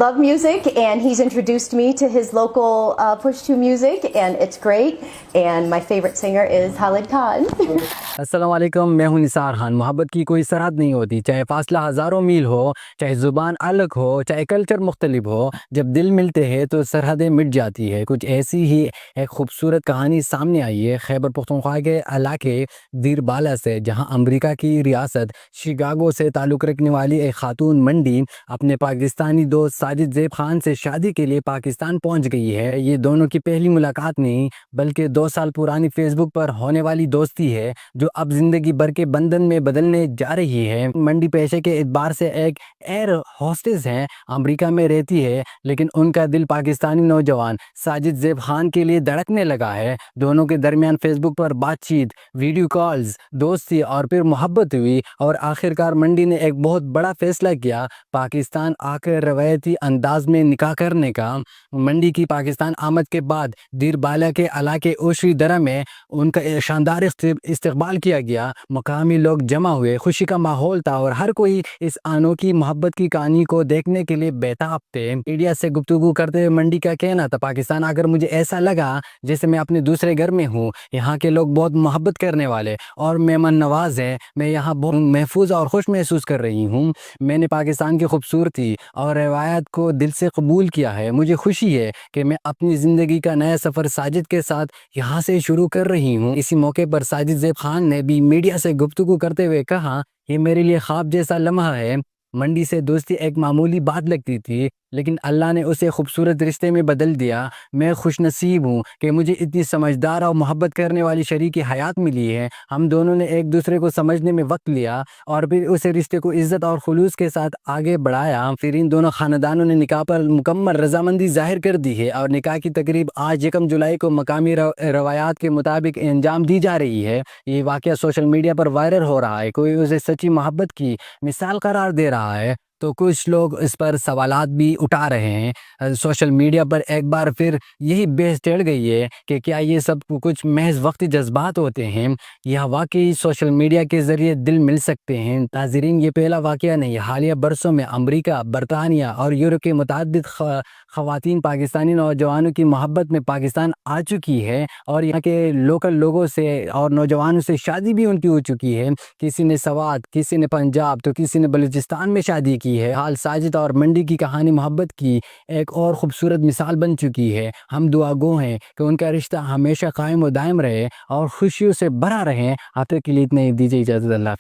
love music, and he's introduced me to his local Pushtu music, and it's great. And my favorite singer is Khalid Khan. السلام علیکم، میں ہوں نثار خان۔ محبت کی کوئی سرحد نہیں ہوتی، چاہے فاصلہ ہزاروں میل ہو، چاہے زبان الگ ہو، چاہے کلچر مختلف ہو، جب دل ملتے ہیں تو سرحدیں مٹ جاتی ہے۔ کچھ ایسی ہی ایک خوبصورت کہانی سامنے آئی ہے خیبر پختونخوا کے علاقے دیر بالا سے، جہاں امریکہ کی ریاست شکاگو سے تعلق رکھنے والی ایک خاتون منڈی اپنے پاکستانی دوست ساجد زیب خان سے شادی کے لیے پاکستان پہنچ گئی ہے۔ یہ دونوں کی پہلی ملاقات نہیں بلکہ 2 سال پرانی فیس بک پر ہونے والی دوستی ہے جو اب زندگی بھر کے بندھن میں بدلنے جا رہی ہے۔ منڈی پیشے کے اعتبار سے ایک ایئر ہوسٹس ہیں، امریکہ میں رہتی ہے، لیکن ان کا دل پاکستانی نوجوان ساجد زیب خان کے لیے دھڑکنے لگا ہے۔ دونوں کے درمیان فیس بک پر بات چیت، ویڈیو کالز، دوستی اور پھر محبت ہوئی، اور آخرکار منڈی نے ایک بہت بڑا فیصلہ کیا، پاکستان آ کر روایتی انداز میں نکاح کرنے کا۔ منڈی کی پاکستان آمد کے بعد دیر بالا کے علاقے اوشری درہ میں ان کا شاندار استقبال کیا گیا۔ مقامی لوگ جمع ہوئے، خوشی کا ماحول تھا اور ہر کوئی اس انوکھی محبت کی کہانی کو دیکھنے کے لیے بیتاب تھے۔ میڈیا سے گفتگو کرتے ہوئے منڈی کا کہنا تھا، پاکستان آ کر مجھے ایسا لگا جیسے میں اپنے دوسرے گھر میں ہوں۔ یہاں کے لوگ بہت محبت کرنے والے اور مہمان نواز ہیں، میں یہاں بہت محفوظ اور خوش محسوس کر رہی ہوں۔ میں نے پاکستان کی خوبصورتی اور روایات کو دل سے قبول کیا ہے۔ مجھے خوشی ہے کہ میں اپنی زندگی کا نیا سفر ساجد کے ساتھ یہاں سے شروع کر رہی ہوں۔ اسی موقع پر ساجد زیب خان نے بھی میڈیا سے گفتگو کرتے ہوئے کہا، یہ میرے لیے خواب جیسا لمحہ ہے۔ منڈی سے دوستی ایک معمولی بات لگتی تھی، لیکن اللہ نے اسے خوبصورت رشتے میں بدل دیا۔ میں خوش نصیب ہوں کہ مجھے اتنی سمجھدار اور محبت کرنے والی شریک حیات ملی ہے۔ ہم دونوں نے ایک دوسرے کو سمجھنے میں وقت لیا اور پھر اس رشتے کو عزت اور خلوص کے ساتھ آگے بڑھایا۔ پھر ان دونوں خاندانوں نے نکاح پر مکمل رضامندی ظاہر کر دی ہے اور نکاح کی تقریب آج 1 جولائی کو مقامی روایات کے مطابق انجام دی جا رہی ہے۔ یہ واقعہ سوشل میڈیا پر وائرل ہو رہا ہے، کوئی اسے سچی محبت کی مثال قرار دے رہا ہے تو کچھ لوگ اس پر سوالات بھی اٹھا رہے ہیں۔ سوشل میڈیا پر ایک بار پھر یہی بحث چڑھ گئی ہے کہ کیا یہ سب کچھ محض وقتی جذبات ہوتے ہیں یا واقعی سوشل میڈیا کے ذریعے دل مل سکتے ہیں۔ ناظرین، یہ پہلا واقعہ نہیں، حالیہ برسوں میں امریکہ، برطانیہ اور یورپ کے متعدد خواتین پاکستانی نوجوانوں کی محبت میں پاکستان آ چکی ہے اور یہاں کے لوکل لوگوں سے اور نوجوانوں سے شادی بھی ان کی ہو چکی ہے۔ کسی نے سوات، کسی نے پنجاب تو کسی نے بلوچستان میں شادی کی ہے۔ حال ساجد اور منڈی کی کہانی محبت کی ایک اور خوبصورت مثال بن چکی ہے۔ ہم دعا گو ہیں کہ ان کا رشتہ ہمیشہ قائم و دائم رہے اور خوشیوں سے بھرا رہے۔ آپ کے لیے اتنے دیجیے اجازت، اللہ حافظ۔